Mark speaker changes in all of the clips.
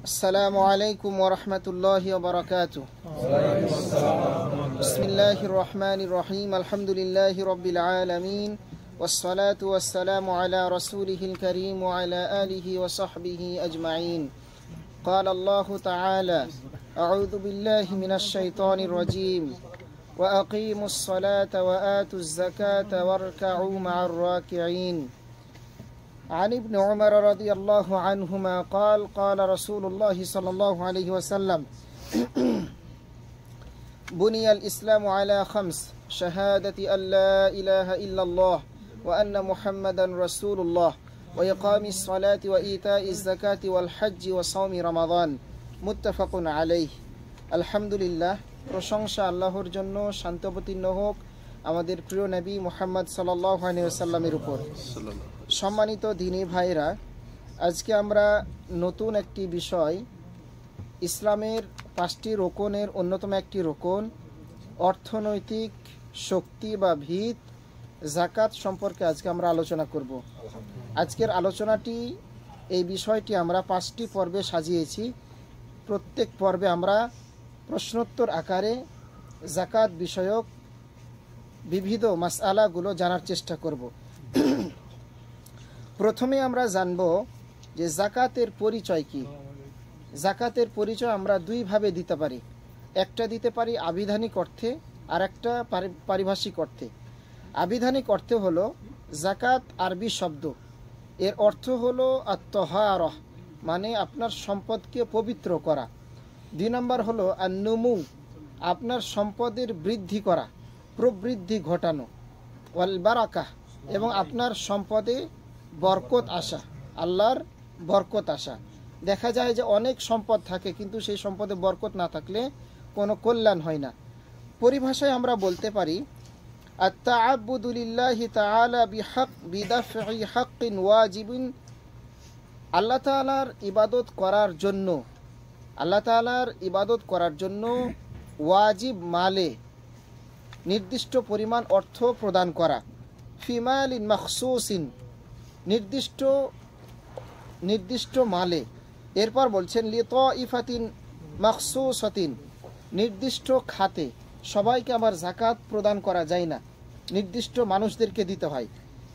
Speaker 1: السلام عليكم ورحمة الله وبركاته. بسم الله الرحمن الرحيم. الحمد لله رب العالمين والصلاة والسلام على رسوله الكريم وعلى آله وصحبه أجمعين. قال الله تعالى: أعوذ بالله من الشيطان الرجيم وأقيموا الصلاة وآتوا الزكاة واركعوا مع الراكعين. عن ابن عمر رضي الله عنهما قال: قال رسول الله صلى الله عليه وسلم: بني الإسلام على خمس: شهادة أن لا إله إلا الله وأن محمدا رسول الله وإقام الصلاة وإيتاء الزكاة والحج وصوم رمضان. متفق عليه. الحمد لله. প্রশংসা আল্লাহর জন্য, শান্তপ্রতীর্ণ হোক আমাদের প্রিয় নবী মুহাম্মদ সাল্লাল্লাহু আলাইহি ওয়াসাল্লামের উপর। সম্মানিত দ্বীনী ভাইরা, আজকে আমরা নতুন একটি বিষয়, ইসলামের 5টি রোকনের অন্যতম একটি রোকন অর্থনৈতিক শক্তি বা ভিত যাকাত সম্পর্কে আজকে আমরা আলোচনা করব। আজকের আলোচনাটি, এই বিষয়টি আমরা 5টি পর্বে সাজিয়েছি। প্রত্যেক পর্বে আমরা প্রশ্নোত্তর আকারে যাকাত বিষয়ক বিবিধ মাসআলাগুলো জানার চেষ্টা করব। প্রথমে আমরা জানব যে যাকাতের পরিচয় কি। যাকাতের পরিচয় আমরা দুইভাবে দিতে পারি। একটা দিতে পারি আবিধানিক অর্থে, আর একটা পারিভাষিক অর্থে। আবিধানিক অর্থে হলো যাকাত আরবি শব্দ, এর অর্থ হলো আত-তাহারা, মানে আপনার সম্পদকে পবিত্র করা। 2 নম্বর হলো আন-নুমু, আপনার সম্পদের বৃদ্ধি করা, প্রবৃদ্ধি ঘটানো। ওয়াল বারাকাহ, এবং আপনার সম্পদে বরকত আসা, আল্লাহর বরকত আসা। দেখা যায় যে অনেক সম্পদ থাকে, কিন্তু সেই সম্পদে বরকত না থাকলে কোনো কল্যাণ হয় না। পরিভাষায় আমরা বলতে পারি আত-তাআব্বুদু লিল্লাহি তাআলা বিদাফঈ হাক্কিন ওয়াজিবিন, আল্লাহ তাআলার ইবাদত করার জন্য, আল্লাহ তাআলার ইবাদত করার জন্য ওয়াজিব মালে নির্দিষ্ট পরিমাণ অর্থ প্রদান করা। ফিমালিন মাখসুসিন, নির্দিষ্ট মালে। এরপর বলছেন লিতাইফাতিন মাখসুসাতিন, নির্দিষ্ট খাতে। সবাইকে আবার যাকাত প্রদান করা যায় না, নির্দিষ্ট মানুষদেরকে দিতে হয়।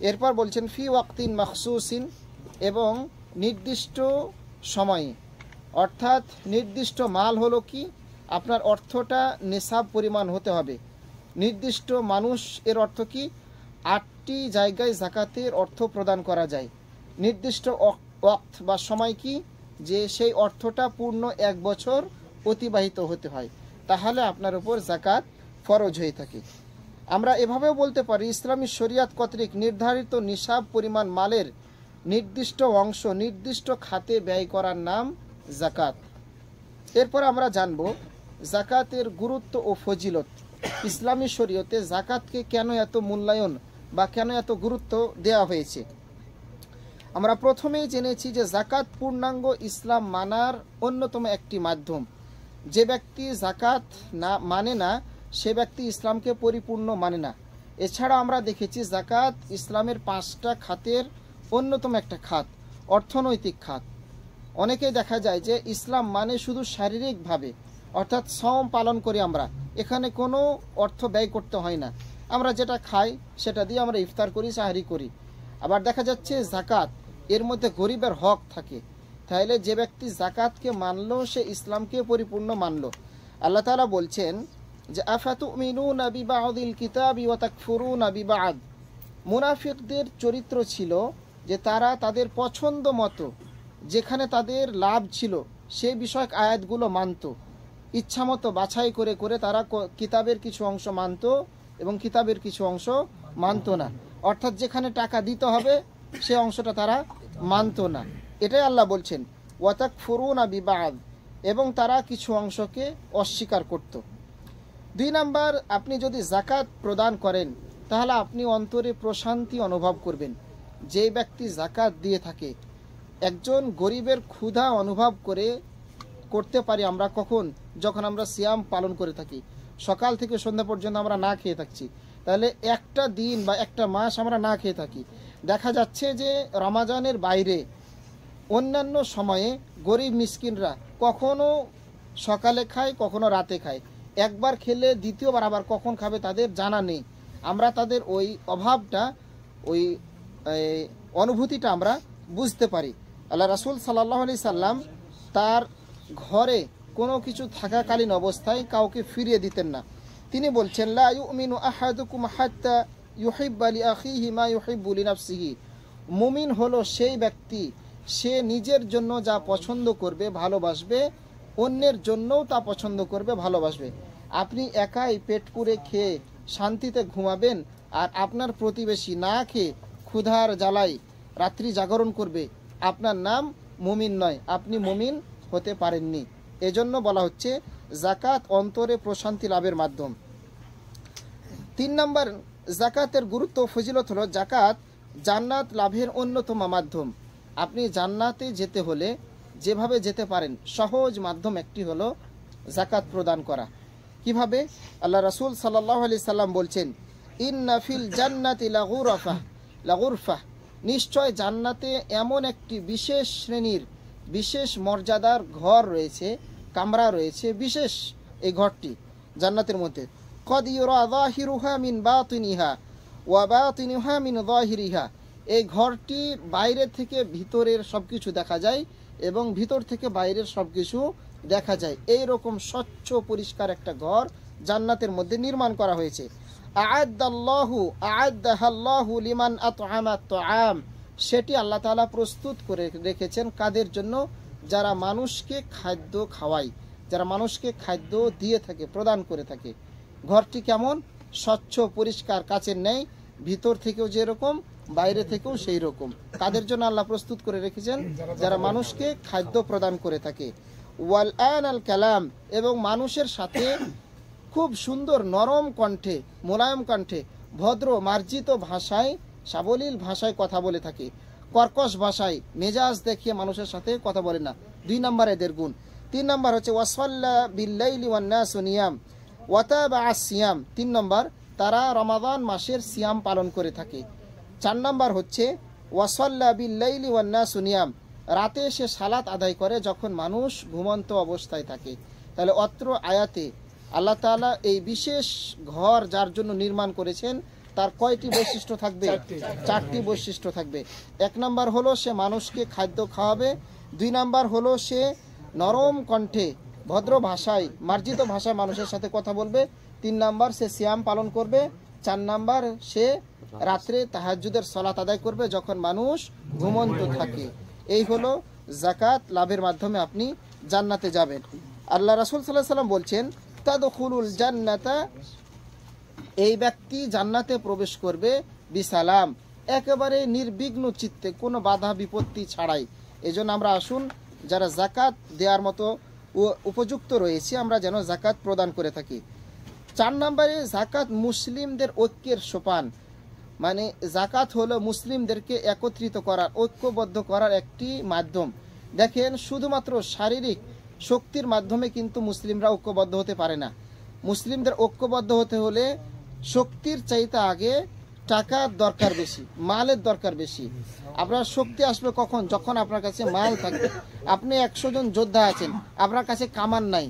Speaker 1: এরপর বলছেন ফি ওয়াক্তিন মাখসুসিন, এবং নির্দিষ্ট সময়ে। অর্থাৎ নির্দিষ্ট মাল হলো কি, আপনার অর্থটা নেশাব পরিমাণ হতে হবে। নির্দিষ্ট মানুষ, এর অর্থ কি 8টি জায়গায় যাকাতের অর্থ প্রদান করা যায়। নির্দিষ্ট ওয়াক্ত বা সময় কি, যে সেই অর্থটা পূর্ণ 1 বছর অতিবাহিত হতে হয়, তাহলে আপনার উপর যাকাত ফরজ হয়ে থাকে। আমরা এভাবেও বলতে পারি ইসলামী শরিয়াত কর্তৃক নির্ধারিত নিসাব পরিমাণ মালের নির্দিষ্ট অংশ নির্দিষ্ট খাতে ব্যয় করার নাম যাকাত। এরপর আমরা জানব যাকাতের গুরুত্ব ও ফজিলত। ইসলামী শরীয়তে যাকাতকে কেন এত মূল্যায়ন বা কেন এত গুরুত্ব দেওয়া হয়েছে। আমরা প্রথমেই জেনেছি যে যাকাত পূর্ণাঙ্গ ইসলাম মানার অন্যতম একটি মাধ্যম। যে ব্যক্তি যাকাত মানে না, সে ব্যক্তি ইসলামকে পরিপূর্ণ মানে না। এছাড়া আমরা দেখেছি যাকাত ইসলামের 5টা খাতের অন্যতম একটা খাত, অর্থনৈতিক খাত। অনেকেই দেখা যায় যে ইসলাম মানে শুধু শারীরিকভাবে, অর্থাৎ সওম পালন করি আমরা, এখানে কোনো অর্থ ব্যয় করতে হয় না, আমরা যেটা খাই সেটা দিয়ে আমরা ইফতার করি, সাহারি করি। আবার দেখা যাচ্ছে যাকাত, এর মধ্যে গরিবের হক থাকে। তাহলে যে ব্যক্তি যাকাতকে মানলো, সে ইসলামকে পরিপূর্ণ মানলো। আল্লাহ তাআলা বলছেন যে আফাতুমিনুনা বিবাদিল কিতাবি ওয়া তাকফুরুনা বিবাদ। মুনাফিকদের চরিত্র ছিল যে তারা তাদের পছন্দ মতো, যেখানে তাদের লাভ ছিল সেই বিষয়ক আয়াতগুলো মানত, ইচ্ছামতো বাছাই করে করে তারা কিতাবের কিছু অংশ মানত এবং কিতাবের কিছু অংশ মানত না। অর্থাৎ যেখানে টাকা দিতে হবে সে অংশটা তারা মানত না। এটাই আল্লাহ বলছেন ওয়া তাকফুরুনা বিবাদ, এবং তারা কিছু অংশকে অস্বীকার করত। 2 নাম্বার, আপনি যদি যাকাত প্রদান করেন তাহলে আপনি অন্তরে প্রশান্তি অনুভব করবেন। যে ব্যক্তি যাকাত দিয়ে থাকে, একজন গরিবের ক্ষুধা অনুভব করতে পারি আমরা কখন, যখন আমরা সিয়াম পালন করে থাকি, সকাল থেকে সন্ধ্যা পর্যন্ত আমরা না খেয়ে থাকছি। তাহলে একটা দিন বা একটা মাস আমরা না খেয়ে থাকি। দেখা যাচ্ছে যে রমাজানের বাইরে অন্যান্য সময়ে গরিব মিসকিনরা কখনো সকালে খায়, কখনো রাতে খায়, একবার খেলে দ্বিতীয়বার আবার কখন খাবে তাদের জানা নেই। আমরা তাদের ওই অভাবটা, ওই অনুভূতিটা আমরা বুঝতে পারি। আল্লাহ রাসূল সাল্লাল্লাহু আলাইহি সাল্লাম তার ঘরে কোনো কিছু থাকাকালীন অবস্থায় কাউকে ফিরিয়ে দিতেন না। তিনি বলছেন, লা ইউমিনু আহাদুকুম হাত্তা ইউহিব্বা লিআখিহি মা ইউহিব্বু লিনাফসিহি। মুমিন হলো সেই ব্যক্তি, সে নিজের জন্য যা পছন্দ করবে, ভালোবাসবে, অন্যের জন্যও তা পছন্দ করবে, ভালোবাসবে। আপনি একাই পেট পুরে খেয়ে শান্তিতে ঘুমাবেন, আর আপনার প্রতিবেশী না খেয়ে ক্ষুধার জ্বালায় রাত্রি জাগরণ করবে, আপনার নাম মুমিন নয়, আপনি মুমিন হতে পারেননি। এজন্য বলা হচ্ছে যাকাত অন্তরে প্রশান্তি লাভের মাধ্যম। 3 নম্বর যাকাতের গুরুত্ব ফজিলত হলো যাকাত জান্নাত লাভের অন্যতম মাধ্যম। আপনি জান্নাতে যেতে হলে যেভাবে যেতে পারেন সহজ মাধ্যম একটি হলো যাকাত প্রদান করা। কিভাবে? আল্লাহ রাসূল সাল্লাল্লাহু আলাইহি সাল্লাম বলছেন, ইন্না ফিল জান্নাতি লাগুরফা, নিশ্চয় জান্নাতে এমন একটি বিশেষ শ্রেণীর, বিশেষ মর্যাদার ঘর রয়েছে, কামরা রয়েছে, বিশেষ এই ঘরটি জান্নাতের মধ্যে। কদ ইউরা যাহিরুহা মিন বাতিনিহা ওয়া বাতিনুহা মিন যাহিরিহা। এই ঘরটি বাইরে থেকে ভিতরের সবকিছু দেখা যায় এবং ভিতর থেকে বাইরের সবকিছু দেখা যায়। এই রকম স্বচ্ছ পরিষ্কার একটা ঘর জান্নাতের মধ্যে নির্মাণ করা হয়েছে। আ'আদ্দাহাল্লাহু লিমান আত'আমা আত-তা'আম, সেটি আল্লাহ তাআলা প্রস্তুত করে রেখেছেন কাদের জন্য? যারা মানুষকে খাদ্য খাওয়ায়, যারা মানুষকে খাদ্য দিয়ে থাকে, প্রদান করে থাকে। ঘরটি কেমন? স্বচ্ছ পরিষ্কার কাচের ন্যায়, ভিতর থেকেও যেরকম বাইরে থেকেও সেই রকম। কাদের জন্য আল্লাহ প্রস্তুত করে রেখেছেন? যারা মানুষকে খাদ্য প্রদান করে থাকে। ওয়াল আনাল কালাম, এবং মানুষের সাথে খুব সুন্দর নরম কণ্ঠে, মোলায়েম কণ্ঠে, ভদ্র মার্জিত ভাষায়, সাবলীল ভাষায় কথা বলে থাকে। কর্কশ ভাষায় মেজাজ দেখিয়ে মানুষের সাথে কথা বলে না। 2 নম্বর এদের গুণ। 3 নম্বর হচ্ছে ওয়াসাল্লা বিল্লাইলি ওয়ান নাসু নিয়াম ওয়াতাবা আসিয়াম। 3 নম্বর, তারা রমাদান মাসের সিয়াম পালন করে থাকে। 4 নম্বর হচ্ছে ওয়াসাল্লা বিল্লাইলি ওয়ান নাসু নিয়াম, রাতে সে সালাত আদায় করে যখন মানুষ ঘুমন্ত অবস্থায় থাকে। তাহলে অত্র আয়াতে আল্লাহ তাআলা এই বিশেষ ঘর যার জন্য নির্মাণ করেছেন তার কয়টি বৈশিষ্ট্য থাকবে? 4টি বৈশিষ্ট্য থাকবে। 1 নম্বর হলো সে মানুষকে খাদ্য খাওয়াবে। 2 নম্বর হলো সে নরম কণ্ঠে, ভদ্র ভাষায়, মার্জিত ভাষায় মানুষের সাথে কথা বলবে। 3 নম্বর সে সিয়াম পালন করবে। 4 নম্বর সে রাত্রে তাহাজ্জুদের সালাত আদায় করবে যখন মানুষ ঘুমন্ত থাকে। এই হলো যাকাত লাভের মাধ্যমে আপনি জান্নাতে যাবেন। আল্লাহ রাসূল সাল্লাল্লাহু আলাইহি ওয়াসাল্লাম বলছেন, তাদখুলুল জান্নাতা, এই ব্যক্তি জান্নাতে প্রবেশ করবে বিসালাম, একেবারে নির্বিঘ্ন চিত্তে, কোনো বাধা বিপত্তি ছাড়াই। এজন্য আমরা আসুন যারা যাকাত দেওয়ার মতো উপযুক্ত রয়েছে আমরা যেন যাকাত প্রদান করে থাকি। 4 নম্বরে যাকাত মুসলিমদের ঐক্যের সোপান, মানে যাকাত হলো মুসলিমদেরকে একত্রিত করার, ঐক্যবদ্ধ করার একটি মাধ্যম। দেখেন, শুধুমাত্র শারীরিক শক্তির মাধ্যমে কিন্তু মুসলিমরা ঐক্যবদ্ধ হতে পারে না। মুসলিমদের ঐক্যবদ্ধ হতে হলে শক্তির চাইতে আগে টাকার দরকার বেশি, মালের দরকার বেশি। আপনার শক্তি আসবে কখন? যখন আপনার কাছে মাল থাকবে। আপনি 100 জন যোদ্ধা আছেন, আপনার কাছে কামান নাই,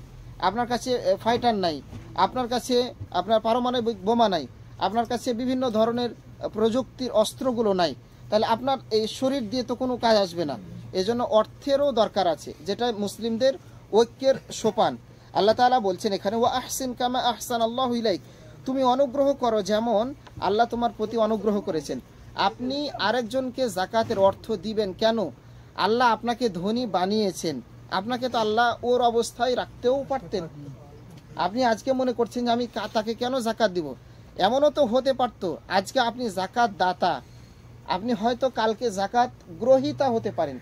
Speaker 1: আপনার কাছে ফাইটার নাই, আপনার কাছে আপনার পারমাণবিক বোমা নাই, আপনার কাছে বিভিন্ন ধরনের প্রযুক্তির অস্ত্রগুলো নাই, তাহলে আপনার এই শরীর দিয়ে তো কোনো কাজ আসবে না। এজন্য অর্থেরও দরকার আছে, যেটা মুসলিমদের ঐক্যের সোপান। আল্লাহ তাআলা বলছেন এখানে, ওয়া আহসিন কামা আহসানাল্লাহু ইলাইক, তুমি অনুগ্রহ করো যেমন আল্লাহ তোমার প্রতি অনুগ্রহ করেছেন। আপনি আরেকজনকে যাকাতের অর্থ দিবেন কেন? আল্লাহ আপনাকে ধনী বানিয়েছেন, আপনাকে তো আল্লাহ ওর অবস্থায় রাখতেও পারতেন। আপনি আজকে মনে করছেন যে আমি তাকে কেন যাকাত দিব, এমনও তো হতে পারতো আজকে আপনি যাকাত দাতা, আপনি হয়তো কালকে যাকাত গ্রহীতা হতে পারেন।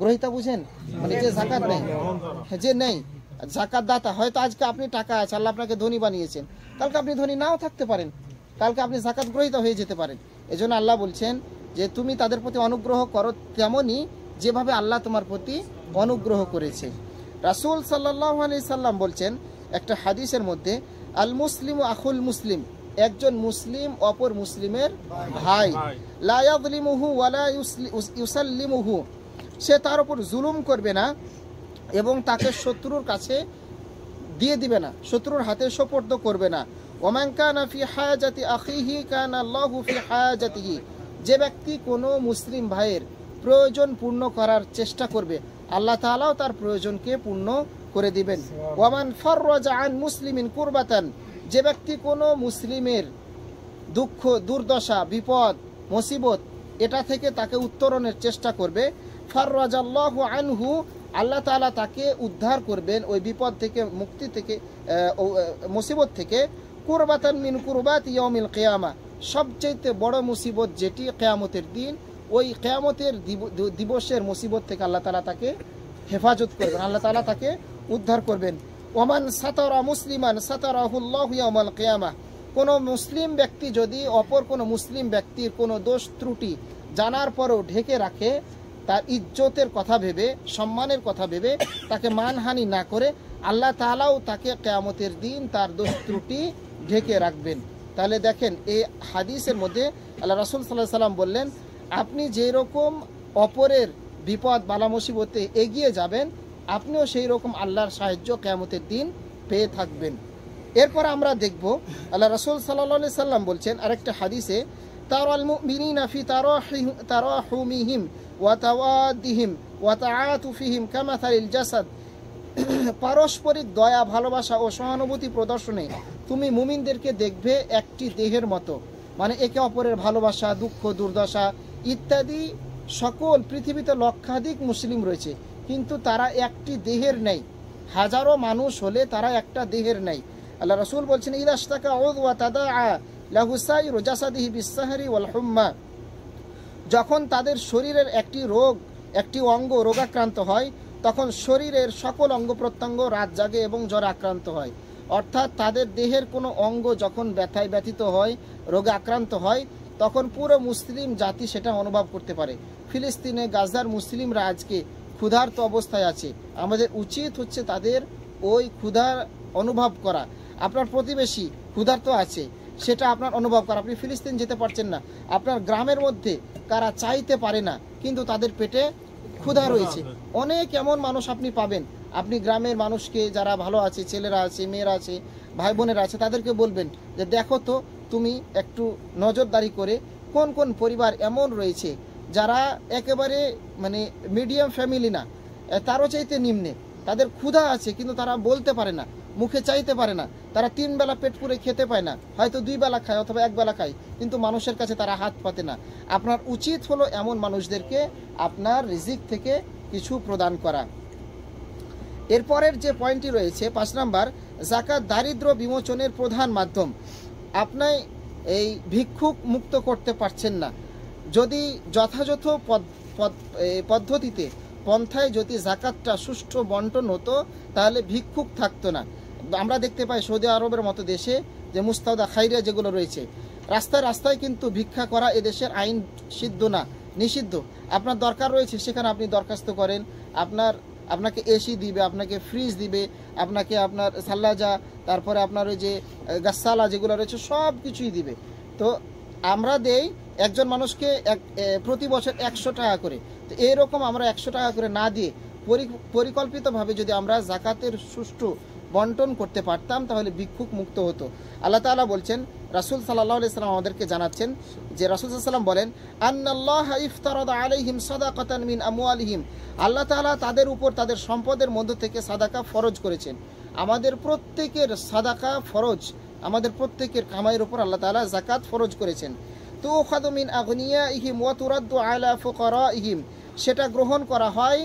Speaker 1: গ্রহীতা বুঝেন? মানে যে যাকাত নেই, যে নেই যাকাত দাতা, হয়তো আজকে আপনি টাকা আছে, আল্লাহ আপনাকে ধনী বানিয়েছেন, কালকে আপনি ধনী নাও থাকতে পারেন, কালকে আপনি যাকাত গ্রহীতা হয়ে যেতে পারেন। এজন্য আল্লাহ বলছেন যে তুমি তাদের প্রতি অনুগ্রহ করো তেমনি যেভাবে আল্লাহ তোমার প্রতি অনুগ্রহ করেছে। রাসূল সাল্লাল্লাহু আলাইহি সাল্লাম বলছেন একটা হাদিসের মধ্যে, আল মুসলিমু আখুল মুসলিম, একজন মুসলিম অপর মুসলিমের ভাই, লা ইয়াযলিমুহু ওয়া লা ইউসাল্লিমুহু, সে তার উপর জুলুম করবে না এবং তাকে শত্রুর কাছে দিয়ে দিবে না, শত্রুর হাতে সোপর্দ করবে না। ওমান কানা ফি হায়াজাতি আখিহি কানা আল্লাহু ফি হায়াজাতিহি, যে ব্যক্তি কোনো মুসলিম ভাইয়ের প্রয়োজন পূর্ণ করার চেষ্টা করবে, আল্লাহ তাআলাও তার প্রয়োজনকে পূর্ণ করে দিবেন। ওয়ামান ফাররাজা আন মুসলিমিন কুরবাতান, যে ব্যক্তি কোনো মুসলিমের দুঃখ, দুর্দশা, বিপদ, মুসিবত এটা থেকে তাকে উত্তরণের চেষ্টা করবে, ফাররাজাল্লাহু আনহু, আল্লাহ তাআলা তাকে উদ্ধার করবেন ওই বিপদ থেকে, মুক্তি থেকে, মুসিবত থেকে। কুরবাতান মিন কুরবাত ইয়াউমিল কিয়ামা, সবচেয়ে বড় মুসিবত যেটি কিয়ামতের দিন, ওই কিয়ামতের দিবসের মুসিবত থেকে আল্লাহ তাআলা তাকে হেফাজত করবেন, আল্লাহ তাআলা তাকে উদ্ধার করবেন। ওমান সাতারা মুসলিমান সাতারাহুল্লাহু ইয়াউমাল কিয়ামা, কোনো মুসলিম ব্যক্তি যদি অপর কোনো মুসলিম ব্যক্তির কোনো দোষ ত্রুটি জানার পরেও ঢেকে রাখে, তার ইজ্জতের কথা ভেবে, সম্মানের কথা ভেবে তাকে মানহানি না করে, আল্লাহ তাআলাও তাকে কিয়ামতের দিন তার দোষ ত্রুটি ঢেকে রাখবেন। তাহলে দেখেন এই হাদিসের মধ্যে আল্লাহ রাসূল সাল্লাল্লাহু আলাইহি সাল্লাম বললেন, আপনি যেরকম অপরের বিপদ বালা মুসিবতে এগিয়ে যাবেন, আপনিও সেই রকম আল্লাহর সাহায্য কিয়ামতের দিন পেয়ে থাকবেন। এরপর আমরা দেখব আল্লাহ রাসূল সাল্লাল্লাহু আলাইহি সাল্লাম বলছেন আরেকটা হাদিসে, তারাল মুমিনিনা ফি তারাহুমিহিম ওয়া তাওয়াদ্দিহিম ওয়া তাআতুফিহিম কামাসালিল জাসাদ, পারস্পরিক দয়া, ভালোবাসা ও সহানুভূতি প্রদর্শনে তুমি মুমিনদেরকে দেখবে একটি দেহের মতো। মানে একে অপরের ভালোবাসা, দুঃখ, দুর্দশা ইত্যাদি সকল পৃথিবীতে লক্ষাধিক মুসলিম রয়েছে, কিন্তু তারা একটি দেহের নেই। হাজারো মানুষ হলে তারা একটা দেহের নেই। আল্লাহ রাসূল বলছেন, ইদাশতাকা উযওয়া তাদাআ লাহু সাইরু জাসাদিহি বিসসাহরি ওয়াল হুম্মা, যখন তাদের শরীরের একটি রোগ, একটি অঙ্গ রোগাক্রান্ত হয়, তখন শরীরের সকল অঙ্গ প্রত্যঙ্গ রাত জাগে এবং জ্বরে আক্রান্ত হয়। অর্থাৎ তাদের দেহের কোনো অঙ্গ যখন ব্যথায় ব্যথিত হয়, রোগে আক্রান্ত হয়, তখন পুরো মুসলিম জাতি সেটা অনুভব করতে পারে। ফিলিস্তিনে, গাজার মুসলিমরা আজকে ক্ষুধার্ত অবস্থায় আছে, আমাদের উচিত হচ্ছে তাদের ওই ক্ষুধার অনুভব করা। আপনার প্রতিবেশী ক্ষুধার্ত আছে, সেটা আপনার অনুভব করা। আপনি ফিলিস্তিন যেতে পারছেন না, আপনার গ্রামের মধ্যে কারা চাইতে পারে না কিন্তু তাদের পেটে ক্ষুধা রয়েছে। অনেক এমন মানুষ আপনি পাবেন, আপনি গ্রামের মানুষকে, যারা ভালো আছে, ছেলেরা আছে, মেয়েরা আছে, ভাই বোনেরা আছে, তাদেরকে বলবেন যে দেখো তো তুমি একটু নজরদারি করে কোন কোন পরিবার এমন রয়েছে যারা একেবারে মানে মিডিয়াম ফ্যামিলি না, তারও চাইতে নিম্নে, তাদের ক্ষুধা আছে কিন্তু তারা বলতে পারে না, মুখে চাইতে পারে না, তারা 3 বেলা পেট পুরে খেতে পায় না, হয়তো 2 বেলা খায় অথবা 1 বেলা খায়, কিন্তু মানুষের কাছে তারা হাত পাতে না। আপনার উচিত হলো এমন মানুষদেরকে আপনার রিজিক থেকে কিছু প্রদান করা। এরপরের যে পয়েন্টটি রয়েছে 5 নাম্বার, যাকাত দারিদ্র বিমোচনের প্রধান মাধ্যম। আপনি এই ভিক্ষুক মুক্ত করতে পারছেন না, যদি যথাযথ পদ্ধতিতে, পন্থায় যদি যাকাতটা সুষ্ঠু বন্টন হতো, তাহলে ভিক্ষুক থাকতো না। আমরা দেখতে পাই সৌদি আরবের মতো দেশে যে মুস্তাওদা খাইরিয়া যেগুলো রয়েছে, রাস্তায় রাস্তায় কিন্তু ভিক্ষা করা এদেশের আইন সিদ্ধ না, নিষিদ্ধ। আপনার দরকার রয়েছে, সেখানে আপনি দরখাস্ত করেন, আপনাকে এসি দিবে, আপনাকে ফ্রিজ দিবে, আপনাকে আপনার সাল্লাজা, তারপরে আপনার ওই যে গাছালা যেগুলো রয়েছে সব কিছুই দিবে। তো আমরা দেই একজন মানুষকে প্রতি বছর 100 টাকা করে। তো এইরকম আমরা 100 টাকা করে না দিয়ে পরিকল্পিতভাবে যদি আমরা যাকাতের সুষ্ঠু বন্টন করতে পারতাম, তাহলে ভিক্ষুক মুক্ত হতো। আল্লাহ তাআলা বলছেন, রাসূল সাল্লাল্লাহু আলাইহি সাল্লাম আমাদেরকে জানাচ্ছেন যে রাসূল সাল্লাল্লাহু আলাইহি সাল্লাম বলেন, আন্নাল্লাহা ইফতারাদা আলাইহিম সাদাকাতান মিন আমওয়ালিহিম, আল্লাহ তাআলা তাদের উপর তাদের সম্পদের মধ্য থেকে সাদাকা ফরজ করেছেন। আমাদের প্রত্যেকের সাদাকা ফরজ, আমাদের প্রত্যেকের কামাইয়ের উপর আল্লাহ তাআলা যাকাত ফরজ করেছেন। তুখাযু মিন আগনিয়াইহিম ওয়া তুরাদ্দু আলা ফুকারাইহিম, সেটা গ্রহণ করা হয়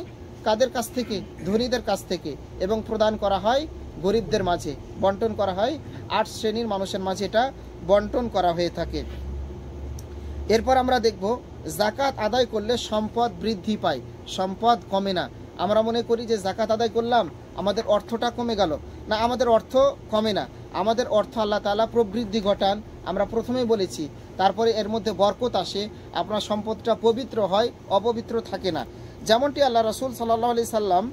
Speaker 1: কাদের কাছ থেকে? ধনীদের কাছ থেকে, এবং প্রদান করা হয় গরিবদের মাঝে, বন্টন করা হয় 8 শ্রেণীর মানুষের মাঝে এটা বন্টন করা হয়ে থাকে। এরপর আমরা দেখব যাকাত আদায় করলে সম্পদ বৃদ্ধি পায়, সম্পদ কমে না। আমরা মনে করি যে যাকাত আদায় করলাম আমাদের অর্থটা কমে গেল, না, আমাদের অর্থ কমে না, আমাদের অর্থ আল্লাহ তাআলা প্রবৃদ্ধি ঘটান। আমরা প্রথমেই বলেছি, তারপরে এর মধ্যে বরকত আসে, আপনার সম্পদটা পবিত্র হয়, অপবিত্র থাকে না। যেমনটি আল্লাহ রাসূল সাল্লাল্লাহু আলাইহি সাল্লাম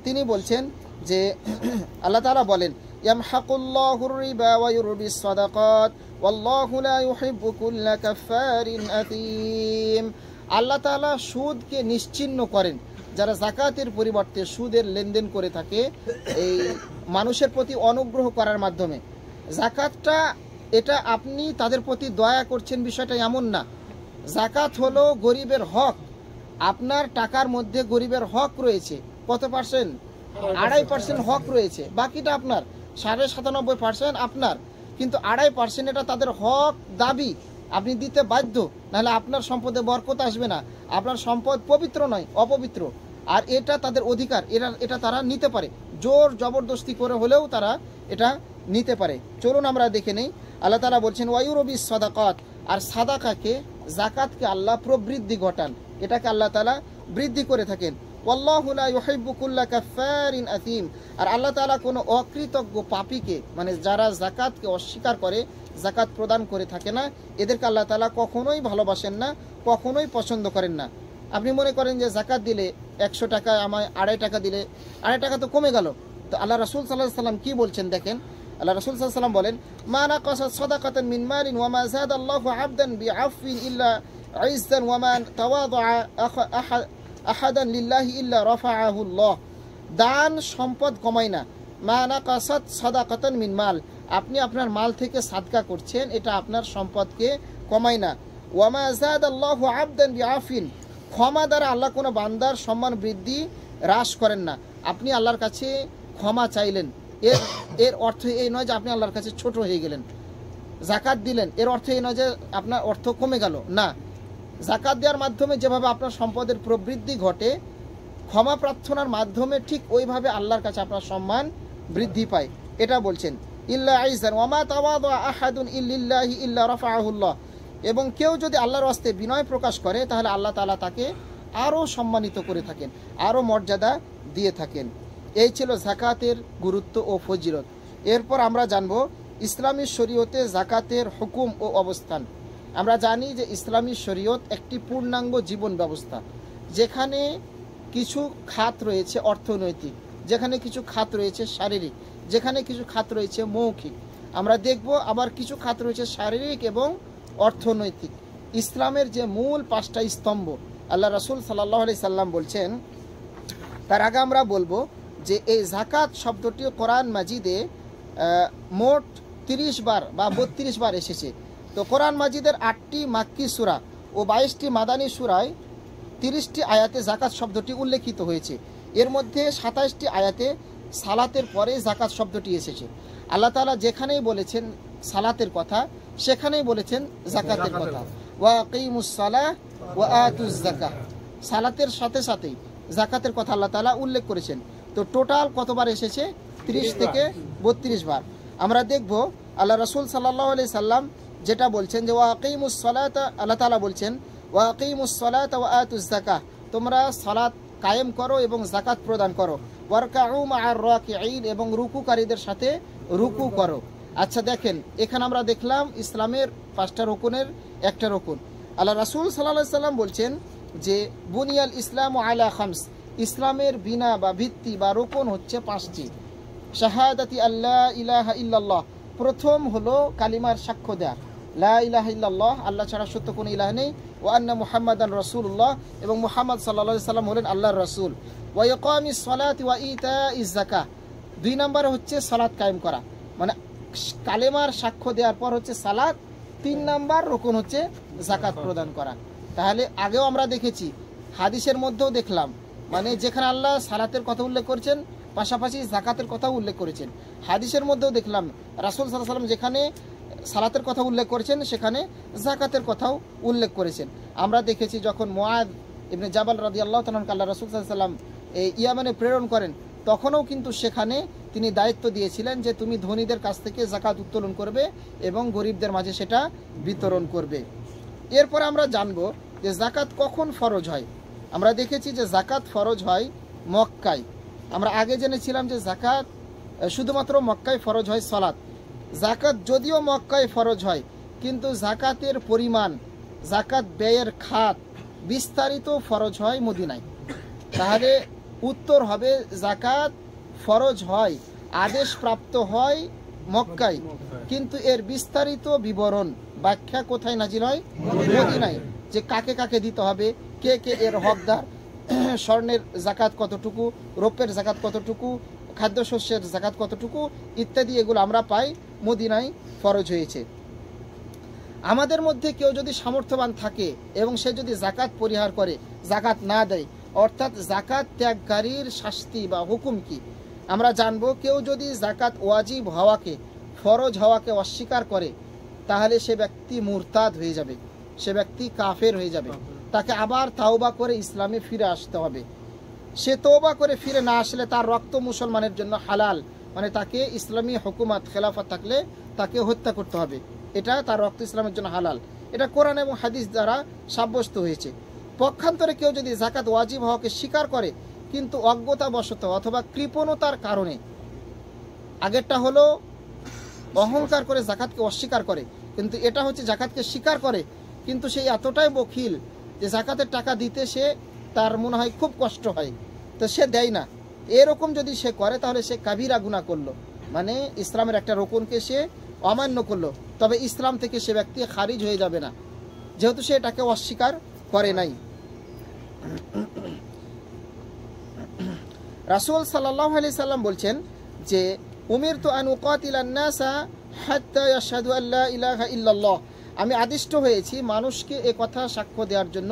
Speaker 1: তিনি বলছেন যে আল্লাহ তাআলা বলেন, ইয়ামহাকুল্লাহুর রিবা ওয়া ইউরবিস সাদাকাত ওয়াল্লাহু লা ইউহিব্বু কুল্লা কাফফারিন আথীম। আল্লাহ তাআলা সুদকে নিশ্চিহ্ন করেন। যারা যাকাতের পরিবর্তে সুদের লেনদেন করে থাকে এই মানুষের প্রতি অনুগ্রহ করার মাধ্যমে, যাকাতটা এটা আপনি তাদের প্রতি দয়া করছেন বিষয়টা এমন না। যাকাত হলো গরিবের হক। আপনার টাকার মধ্যে গরিবের হক রয়েছে কত পার্সেন্ট? 2.5% হক রয়েছে, বাকিটা আপনার। 97.5% আপনার, কিন্তু 2.5% এটা তাদের হক দাবি, আপনি দিতে বাধ্য, নাহলে আপনার সম্পদে বরকত আসবে না। আপনার সম্পদ পবিত্র নয়, অপবিত্র, আর এটা তাদের অধিকার। এটা তারা নিতে পারে, জোর জবরদস্তি করে হলেও তারা এটা নিতে পারে। চলুন আমরা দেখে নেই। আল্লাহ তাআলা বলছেন ওয়ায়ুরবিস সাদাকাত, আর সাদাকাকে যাকাতকে আল্লাহ প্রবৃদ্ধি ঘটান, এটাকে আল্লাহ তাআলা বৃদ্ধি করে থাকেন। ওয়াল্লাহু লা ইউহিব্বু কুল্লা কাফফারিন আথীম, আর আল্লাহ তাআলা কোনো অকৃতজ্ঞ পাপীকে, মানে যারা যাকাতকে অস্বীকার করে, যাকাত প্রদান করে থাকে না, এদেরকে আল্লাহ তাআলা কখনোই ভালোবাসেন না, কখনোই পছন্দ করেন না। আপনি মনে করেন যে যাকাত দিলে 100 টাকা আমায় 2.5 টাকা দিলে 2.5 টাকা তো কমে গেল। তো আল্লাহ রাসূল সাল্লাল্লাহু আলাইহি সাল্লাম কি বলছেন দেখেন। আল্লাহ রাসূল সাল্লাল্লাহু আলাইহি সাল্লাম বলেন, মা নাকাসাত সাদাকাতান মিন মালিন ওয়া মা যাদাল্লাহু আবদান বিআফওয়িন ইল্লা ইজ্জান ওয়া মা তাওয়াদাআ আহাদান লিল্লাহি ইল্লা রাফাআহুল্লাহ। দান সম্পদ কমায় না। মা নাকাসাত সাদাকাতান মিন মাল, আপনি আপনার মাল থেকে সাদকা করছেন, এটা আপনার সম্পদকে কমায় না। ওয়া মা যাদাল্লাহু আবদান বিআফিন, ক্ষমা দ্বারা আল্লাহ কোনো বান্দার সম্মান বৃদ্ধি হ্রাস করেন না। আপনি আল্লাহর কাছে ক্ষমা চাইলেন, এর অর্থ এই নয় যে আপনি আল্লাহর কাছে ছোট হয়ে গেলেন। যাকাত দিলেন, এর অর্থ এই নয় যে আপনার অর্থ কমে গেল, না। যাকাত দেওয়ার মাধ্যমে যেভাবে আপনার সম্পদের প্রবৃদ্ধি ঘটে, ক্ষমা প্রার্থনার মাধ্যমে ঠিক ওইভাবে আল্লাহর কাছে আপনার সম্মান বৃদ্ধি পায়, এটা বলছেন। ইল্লা আইজান ওয়া মা তাওয়াদা আহাদুন ইল্লিল্লাহি ইল্লা রাফাআহুল্লাহ, এবং কেউ যদি আল্লাহর ওয়াস্তে বিনয় প্রকাশ করে, তাহলে আল্লাহ তাআলা তাকে আরও সম্মানিত করে থাকেন, আরও মর্যাদা দিয়ে থাকেন। এই ছিল যাকাতের গুরুত্ব ও ফজিলত। এরপর আমরা জানব ইসলামী শরীয়তে যাকাতের হুকুম ও অবস্থান। আমরা জানি যে ইসলামী শরীয়ত একটি পূর্ণাঙ্গ জীবন ব্যবস্থা, যেখানে কিছু খাত রয়েছে অর্থনৈতিক, যেখানে কিছু খাত রয়েছে শারীরিক, যেখানে কিছু খাত রয়েছে মৌখিক। আমরা দেখব আবার কিছু খাত রয়েছে শারীরিক এবং অর্থনৈতিক। ইসলামের যে মূল 5টা স্তম্ভ আল্লাহ রাসূল সাল্লাল্লাহু আলাইহি সাল্লাম বলছেন, তার আগে আমরা বলবো যে এই যাকাত শব্দটি কোরআন মাজিদে মোট 30 বার বা 32 বার এসেছে। তো কোরআন মাজিদের 8টি মাক্কি সূরা ও 22টি মাদানী সূরায় 30টি আয়াতে যাকাত শব্দটি উল্লেখিত হয়েছে। এর মধ্যে 27টি আয়াতে সালাতের পরে যাকাত শব্দটি এসেছে। আল্লাহ তাআলা যেখানেই বলেছেন সালাতের কথা, সেখানেই বলেছেন যাকাতের কথা। ওয়া আকিমুস সালাহ ওয়া আতুজ যাকাহ, সালাতের সাথে সাথেই যাকাতের কথা আল্লাহ তাআলা উল্লেখ করেছেন। তো টোটাল কতবার এসেছে? 30 থেকে 32 বার। আমরা দেখব আল্লাহ রাসূল সাল্লাল্লাহু আলাইহি সাল্লাম যেটা বলছেন যে ওয়া আকিমুস সালাতা, আল্লাহ তাআলা বলছেন ওয়া আকিমুস সালাতা ওয়া আতুজ যাকাহ, তোমরা সালাত কায়েম করো এবং যাকাত প্রদান করো। ওয়ারকাউ মা'আর রাকিঈন, এবং রুকুকারীদের সাথে রুকু করো। আচ্ছা দেখেন, এখানে আমরা দেখলাম ইসলামের 5টা রকুনের একটা রকুন। আল্লাহ রাসূল সাল্লাল্লাহু আলাইহি সাল্লাম বলছেন যে বুনিয়াল ইসলামু আলা খামস, ইসলামের বিনা বা ভিত্তি বা রকুন হচ্ছে 5টি। শাহাদাতি আল্লাহ ইলাহা ইল্লাল্লাহ, প্রথম হলো কালিমার সাক্ষ্য দেয়া, লা ইলাহা ইল্লাল্লাহ, আল্লাহ ছাড়া সত্য কোনো ইলাহ নেই, ওয়া আন্না মুহাম্মাদান রাসূলুল্লাহ, এবং মুহাম্মদ সাল্লাল্লাহু আলাইহি সাল্লাম হলেন আল্লাহর রাসূল। ওয়া ইকামিস সালাতি ওয়া ইতাইজ যাকাহ, 2 নম্বরে হচ্ছে সালাত কায়েম করা, মানে কালেমার সাক্ষ্য দেওয়ার পর হচ্ছে সালাত। 3 নাম্বার রকুন হচ্ছে যাকাত প্রদান করা। তাহলে আগেও আমরা দেখেছি, হাদিসের মধ্যেও দেখলাম, মানে যেখানে আল্লাহ সালাতের কথা উল্লেখ করেছেন, পাশাপাশি যাকাতের কথাও উল্লেখ করেছেন। হাদিসের মধ্যেও দেখলাম রাসূল সাল্লাল্লাহু আলাইহি সাল্লাম যেখানে সালাতের কথা উল্লেখ করেছেন, সেখানে যাকাতের কথাও উল্লেখ করেছেন। আমরা দেখেছি যখন মুআদ ইবনে জাবাল রাদিয়াল্লাহু তাআলা আল্লাহ রাসূল সাল্লাল্লাহু আলাইহি সাল্লাম এই ইয়ামানে প্রেরণ করেন, তখনও কিন্তু সেখানে তিনি দায়িত্ব দিয়েছিলেন যে তুমি ধনীদের কাছ থেকে যাকাত উত্তোলন করবে এবং গরিবদের মাঝে সেটা বিতরণ করবে। এরপর আমরা জানব যে যাকাত কখন ফরজ হয়। আমরা দেখেছি যে যাকাত ফরজ হয় মক্কায়। আমরা আগে জেনেছিলাম যে যাকাত শুধুমাত্র মক্কায় ফরজ হয় সালাত। যাকাত যদিও মক্কায় ফরজ হয়, কিন্তু যাকাতের পরিমাণ, যাকাত ব্যয়ের খাত বিস্তারিত ফরজ হয় মদিনায়। তাহলে উত্তর হবে যাকাত ফরজ হয়, আদেশ প্রাপ্ত হয় মক্কায়, কিন্তু এর বিস্তারিত বিবরণ ব্যাখ্যা কোথায় নাজিল হয়? মদিনায়। যে কাকে কাকে দিতে হবে, কে কে এর হকদার, স্বর্ণের জাকাত কতটুকু, রৌপ্যের জাকাত কতটুকু, খাদ্যশস্যের জাকাত কতটুকু ইত্যাদি এগুলো আমরা পাই মদিনায় ফরজ হয়েছে। আমাদের মধ্যে কেউ যদি সামর্থ্যবান থাকে এবং সে যদি জাকাত পরিহার করে, জাকাত না দেয়, অর্থাৎ জাকাত ত্যাগকারীর শাস্তি বা হুকুম কি আমরা জানবো। কেউ যদি জাকাত ওয়াজিব হওয়াকে, ফরজ হওয়াকে অস্বীকার করে, তাহলে সে ব্যক্তি মুরতাদ হয়ে যাবে, সে ব্যক্তি কাফের হয়ে যাবে। তাকে আবার তাওবা করে ইসলামে ফিরে আসতে হবে। সে তওবা করে ফিরে না আসলে তার রক্ত মুসলমানের জন্য হালাল, মানে তাকে ইসলামী হুকুমত খেলাফত থাকলে তাকে হত্যা করতে হবে, এটা তার রক্ত ইসলামের জন্য হালাল। এটা কোরআন এবং হাদিস দ্বারা সাব্যস্ত হয়েছে। পক্ষান্তরে কেউ যদি জাকাত ওয়াজিব হওয়াকে স্বীকার করে কিন্তু অজ্ঞতাবশত অথবা কৃপণতার কারণে, আগেরটা হলো অহংকার করে জাকাতকে অস্বীকার করে, কিন্তু এটা হচ্ছে জাকাতকে স্বীকার করে কিন্তু সে এতটাই বখিল যে জাকাতের টাকা দিতে সে তার মনে হয় খুব কষ্ট হয়, তো সে দেয় না। এরকম যদি সে করে তাহলে সে কাবিরা গুনাহ করলো, মানে ইসলামের একটা রুকনকে সে অমান্য করলো। তবে ইসলাম থেকে সে ব্যক্তি খারিজ হয়ে যাবে না, যেহেতু সে এটাকে অস্বীকার করে নাই। রাসূল সাল্লাল্লাহু আলাইহি সাল্লাম বলছেন যে উমিরতু আন উকাতিলান নাসা হাত্তা ইয়াশহাদু আল্লা ইলাহা ইল্লাল্লাহ, আমি আদিষ্ট হয়েছি মানুষকে এ কথা সাক্ষ্য দেওয়ার জন্য,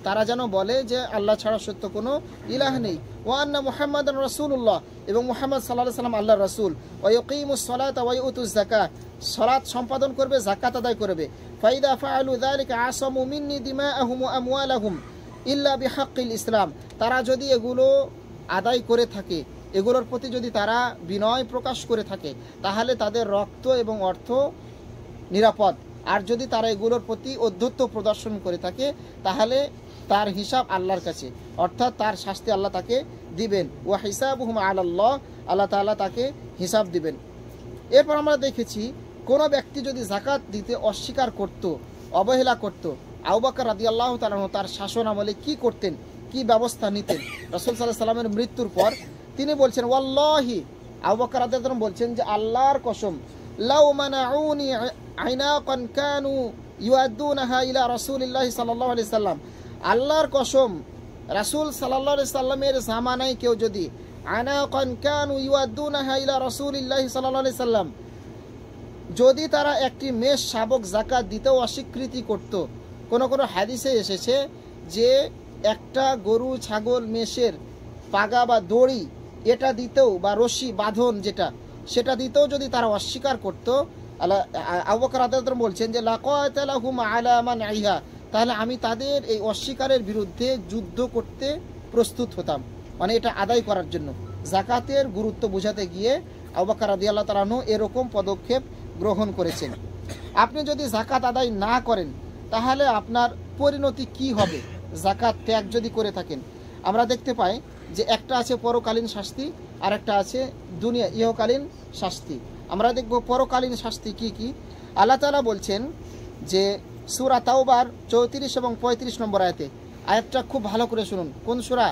Speaker 1: তারা যেন বলে যে আল্লাহ ছাড়া সত্য কোনো ইলাহ নেই, ওয়া আন্না মুহাম্মাদান রাসূলুল্লাহ, এবং মুহাম্মদ সাল্লাল্লাহু আলাইহি সাল্লাম আল্লাহর রাসূল, ওয়া ইয়াকিমুস সালাতা ওয়া ইউতুজ যাকাত, সালাত সম্পাদন করবে, যাকাত আদায় করবে। ফাইদা ফাআলু যালিকা আসামু মিন্নি দিমাআহুম ওয়া আমওয়ালাহুম ইল্লা বিহাক্কিল ইসলাম, তারা যদি এগুলো আদায় করে থাকে, এগুলোর প্রতি যদি তারা বিনয় প্রকাশ করে থাকে, তাহলে তাদের রক্ত এবং অর্থ নিরাপদ। আর যদি তারা এগুলোর প্রতি অধ্যত্ব প্রদর্শন করে থাকে তাহলে তার হিসাব আল্লাহর কাছে, অর্থাৎ তার শাস্তি আল্লাহ তাকে দিবেন। ওয়া হিসাবুহুম আলাল্লাহ, আল্লাহ তাআলা তাকে হিসাব দিবেন। এরপর আমরা দেখেছি কোনো ব্যক্তি যদি যাকাত দিতে অস্বীকার করত, অবহেলা করত, আবু বকর রাদিয়াল্লাহু তাআলা তার শাসন আমলে কি করতেন, কি ব্যবস্থা নিতেন। রাসূল সাল্লাল্লাহু আলাইহি সাল্লামের মৃত্যুর পর তিনি বলছেন, ওয়াল্লাহি, আবু বকর রাদিয়াল্লাহু তাআলা বলছেন যে আল্লাহর কসম, লাউ মানাউনি আইনাকান কানু ইউআদুনাহা ইলা রাসূলিল্লাহি সাল্লাল্লাহু আলাইহি সাল্লাম, আল্লাহর কসম রাসূল সাল্লাল্লাহু আলাইহি সাল্লামের জামানায় কেউ যদি আইনাকান কানু ইউআদুনাহা ইলা রাসূলিল্লাহি সাল্লাল্লাহু আলাইহি সাল্লাম, যদি তারা একটি মেষ শাবক যাকাত দিতেও অস্বীকৃতি করত। কোন কোন হাদিসে এসেছে যে একটা গরু, ছাগল, মেষের পাগা বা দড়ি এটা দিতেও, বা রশি বাঁধন যেটা, সেটা দিতেও যদি তারা অস্বীকার করত, আবু বকর রাদিয়াল্লাহু তাআলা বলছেন যে লাকাতালাহুম আলা মানইহা, তাহলে আমি তাদের এই অস্বীকারের বিরুদ্ধে যুদ্ধ করতে প্রস্তুত হতাম, মানে এটা আদায় করার জন্য। যাকাতের গুরুত্ব বোঝাতে গিয়ে আবু বকর রাদিয়াল্লাহু তাআলা এরকম পদক্ষেপ গ্রহণ করেছেন। আপনি যদি যাকাত আদায় না করেন তাহলে আপনার পরিণতি কি হবে, যাকাত ত্যাগ যদি করে থাকেন? আমরা দেখতে পাই যে একটা আছে পরকালীন শাস্তি আর একটা আছে দুনিয়া ইহকালীন শাস্তি। আমরা দেখব পরকালীন শাস্তি কি কি। আল্লাহ তাআলা বলছেন যে সূরা তাওবার 34 এবং 35 নম্বর আয়াতে, আয়াতটা খুব ভালো করে শুনুন। কোন সূরা?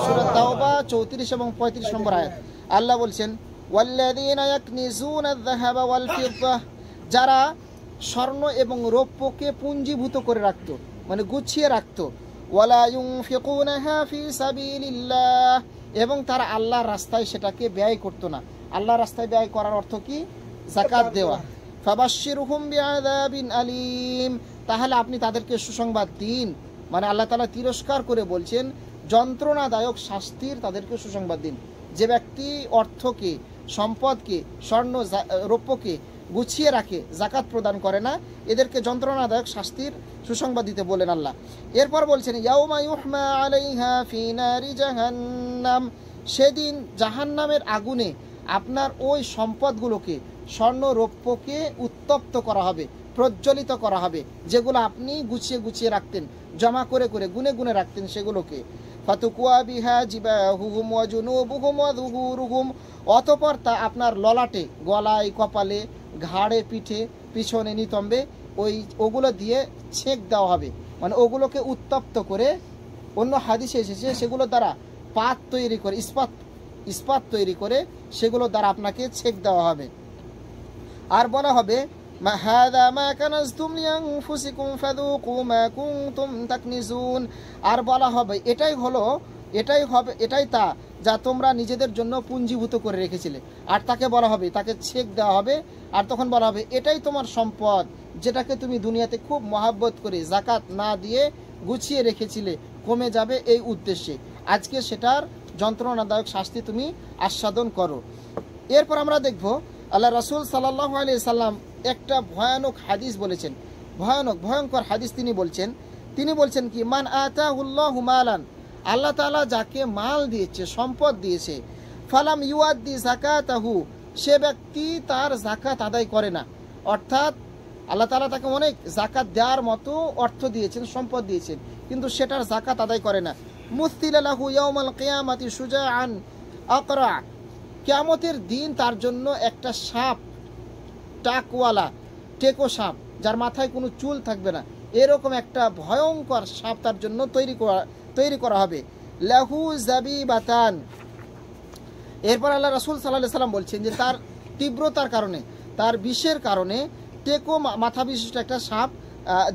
Speaker 1: সূরা তাওবা 34 এবং 35 নম্বর আয়াত। আল্লাহ বলছেন, ওয়াল্লাযীনা ইয়াকনিজুনা আয-যাহাবা ওয়াল ফিদ্দা, যারা স্বর্ণ এবং রৌপ্যকে পুঞ্জীভূত করে রাখত, মানে গুছিয়ে রাখত, ওয়ালা ইউনফিকুনাহা ফি সাবিলিল্লাহ, এবং তারা আল্লাহর রাস্তায় সেটাকে ব্যয় করত না। আল্লাহর রাস্তায় ব্যয় করার অর্থ কি? যাকাত দেওয়া। ফাবাশশিরহুম বিআযাবিন আলীম, তাহলে আপনি তাদেরকে সুসংবাদ দিন, মানে আল্লাহ তাআলা তিরস্কার করে বলছেন যন্ত্রণাদায়ক শাস্তির তাদেরকে সুসংবাদ দিন। যে ব্যক্তি অর্থকে, সম্পদকে, স্বর্ণ রৌপ্যকে গুছিয়ে রাখে, যাকাত প্রদান করে না, এদেরকে যন্ত্রণাদায়ক শাস্তির সুসংবাদ দিতে বলেন আল্লাহ। এরপর বলছেন ইয়াউমা ইউহমা আলাইহা ফি নারি জাহান্নাম, সেদিন জাহান্নামের আগুনে আপনার ওই সম্পদগুলোকে, স্বর্ণ রৌপ্যকে উত্তপ্ত করা হবে, প্রজ্বলিত করা হবে, যেগুলো আপনি গুছিয়ে গুছিয়ে রাখতেন, জমা করে করে গুনে গুনে রাখতেন সেগুলোকে। ফাতুকুয়া বিহা জিবাহুহুম ওয়া জুনুবুহুম ওয়া যুহুরুহুম, অতঃপর তা আপনার ললাটে, গলায়, কপালে, ঘাড়ে, পিঠে, পিছনে, নিতম্বে ওগুলো দিয়ে ছেক দেওয়া হবে, মানে ওগুলোকে উত্তপ্ত করে। অন্য হাদিসে এসেছে সেগুলো দ্বারা পাত তৈরি করে, ইস্পাত তৈরি করে সেগুলো দ্বারা আপনাকে ছেক দেওয়া হবে। আর বলা হবে মা হাযা মা কানাজতুম লিআনফুসিকুম ফাযুকু মা কুনতুম তাকনিজুন। আর বলা হবে এটাই তা যা তোমরা নিজেদের জন্য পুঞ্জীভূত করে রেখেছিলে। আর তাকে বলা হবে, তাকে ছেক দেওয়া হবে, আর তখন বলা হবে এটাই তোমার সম্পদ যেটাকে তুমি দুনিয়াতে খুব মহাব্বত করে জাকাত না দিয়ে গুছিয়ে রেখেছিলে, কমে যাবে এই উদ্দেশ্যে। আজকে সেটার যন্ত্রণাদায়ক শাস্তি তুমি আস্বাদন করো। এরপর আমরা দেখব আল্লাহ রাসূল সাল্লাল্লাহু আলাইহি সাল্লাম একটা ভয়ানক হাদিস বলেছেন, ভয়ঙ্কর হাদিস। তিনি বলছেন কি, মান আতাহুল্লাহু মালান, আল্লাহ তাআলা যাকে মাল দিয়েছে, সম্পদ দিয়েছে, ফালাম ইউআদ্দি যাকাতাহু, সে ব্যক্তি তার যাকাত আদায় করে না। অর্থাৎ আল্লাহ তাআলা তাকে অনেক যাকাত দেওয়ার মতো অর্থ দিয়েছেন, সম্পদ দিয়েছেন, কিন্তু সেটার যাকাত আদায় করে না। মুসতিলা লাহু ইয়াউমাল কিয়ামাতি শুজাআন আকরা, কিয়ামতের দিন তার জন্য একটা সাপ, টাকওয়ালা, টেকো সাপ, যার মাথায় কোনো চুল থাকবে না, এরকম একটা ভয়ঙ্কর সাপ তার জন্য তৈরি করা হবে। লাহু জাবিবাতান। এরপর আল্লাহ রাসূল সাল্লাল্লাহু আলাইহি সাল্লাম বলছেন যে তার তীব্রতার কারণে, তার বিষের কারণে টেকো মাথা বিশিষ্ট একটা সাপ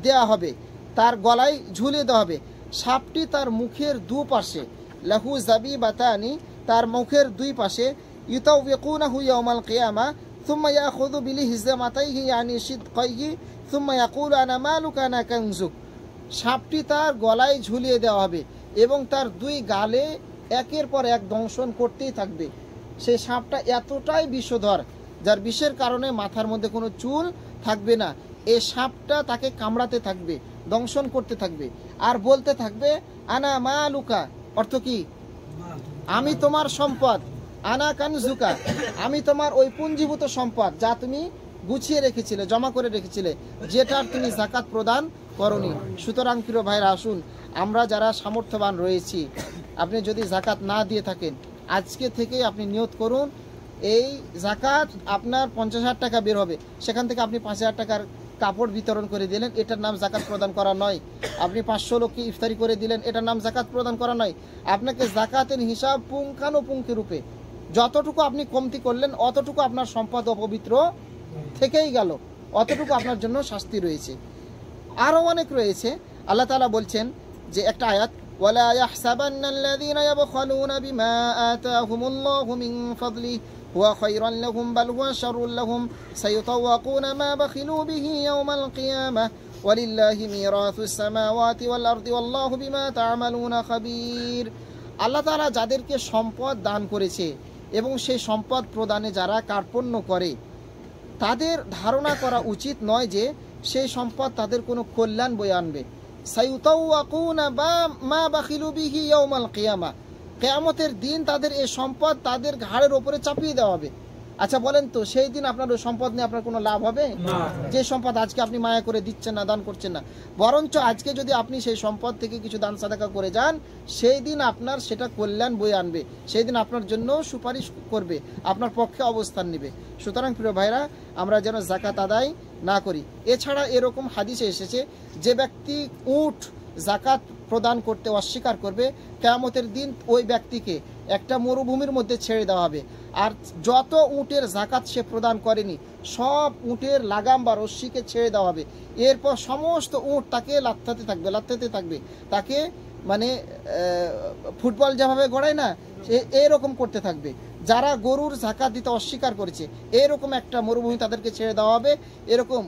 Speaker 1: দেয়া হবে, তার গলায় ঝুলিয়ে দেওয়া হবে। সাপটি তার মুখের দুপাশে, লাহু জাবিবাতানি, তার মুখের দুই পাশে, ইউতাওয়িকুনাহু ইয়াউমাল কিয়ামা সুম্মা ইয়াখুযু বিলিহজামাতাইহি ইয়ানি শিদকাইহি সুম্মা ইয়াকুলু আনা মালুকা আনা কানজুক। সাপটি তার গলায় ঝুলিয়ে দেওয়া হবে এবং তার দুই গালে একের পর এক দংশন করতেই থাকবে। সেই সাপটা এতটাই বিষধর, যার বিষের কারণে মাথার মধ্যে কোনো চুল থাকবে না। এই সাপটা তাকে কামড়াতে থাকবে, দংশন করতে থাকবে, আর বলতে থাকবে আনা মালুকা, অর্থ কি, আমি তোমার সম্পদ, আনা কানজুকা, আমি তোমার ওই পুঞ্জীভূত সম্পদ যা তুমি গুছিয়ে রেখেছিলে, জমা করে রেখেছিলে, যেটার তুমি যাকাত প্রদান করনি। সুতরাং প্রিয় ভাইরা, আসুন আমরা যারা সামর্থ্যবান রয়েছি, আপনি যদি যাকাত না দিয়ে থাকেন, আজকে থেকেই আপনি নিয়ত করুন, এই যাকাত আপনার 50,000 টাকা বের হবে, সেখান থেকে আপনি 5,000 টাকার কাপড় বিতরণ করে দিলেন, এটার নাম যাকাত প্রদান করা নয়। আপনি 500 লোককে ইফতারি করে দিলেন, এটার নাম যাকাত প্রদান করা নয়। আপনাকে যাকাতের হিসাব পুঙ্খানুপুঙ্খ রূপে, যতটুকু আপনি কমতি করলেন অতটুকু আপনার সম্পদ অপবিত্র থেকেই গেল, অতটুকু আপনার জন্য শাস্তি রয়েছে। আরও অনেক রয়েছে। আল্লাহ তাআলা বলছেন যে একটা আয়াত, ওয়ালা ইয়াহসাবান্নাল্লাযীনা ইয়াবখালুনা বিমা আতাহুমুল্লাহু মিন ফাদলিহি হুয়া খায়রান লাহুম বাল হুয়া শাররুল লাহুম সায়ুতাওয়াকুনা মা বাখিলু বিহি ইয়াওমাল কিয়ামাহ ওয়ালিল্লাহি মিরাসুস সামাওয়াতি ওয়াল আরদি ওয়াল্লাহু বিমা তা'মালুনা খাবীর। আল্লাহ তাআলা যাদেরকে সম্পদ দান করেছে এবং সেই সম্পদ প্রদানে যারা কার্পণ্য করে, তাদের ধারণা করা উচিত নয় যে সেই সম্পদ তাদের কোনো কল্যাণ বয়ে আনবে। সায়ুতাওয়াকুনা মা বাখিলু বিহি ইয়াউমাল কিয়ামা, কিয়ামতের দিন তাদের এই সম্পদ তাদের ঘাড়ের উপরে চাপিয়ে দেওয়া হবে। আচ্ছা বলেন তো, সেই দিন আপনার ওই সম্পদ নিয়ে আপনার কোনো লাভ হবে? যে সম্পদ আজকে আপনি মায়া করে দিচ্ছেন না, দান করছেন না, বরঞ্চ আজকে যদি আপনি সেই সম্পদ থেকে কিছু দান সাদাকা করে যান, সেই দিন আপনার সেটা কল্যাণ বয়ে আনবে, সেই দিন আপনার জন্য সুপারিশ করবে, আপনার পক্ষে অবস্থান নেবে। সুতরাং প্রিয় ভাইরা, আমরা যেন যাকাত আদায় না করি। এছাড়া এরকম হাদিসে এসেছে, যে ব্যক্তি উট যাকাত প্রদান করতে অস্বীকার করবে, কিয়ামতের দিন ওই ব্যক্তিকে একটা মরুভূমির মধ্যে ছেড়ে দেওয়া হবে, আর যত উটের যাকাত সে প্রদান করেনি সব উটের লাগাম বা রশ্মিকে ছেড়ে দেওয়া হবে। এরপর সমস্ত উট তাকে লাথাতে থাকবে, তাকে মানে ফুটবল যেভাবে গড়ায় না, এরকম করতে থাকবে। যারা গরুর যাকাত দিতে অস্বীকার করেছে, এরকম একটা মরুভূমি তাদেরকে ছেড়ে দেওয়া হবে। এরকম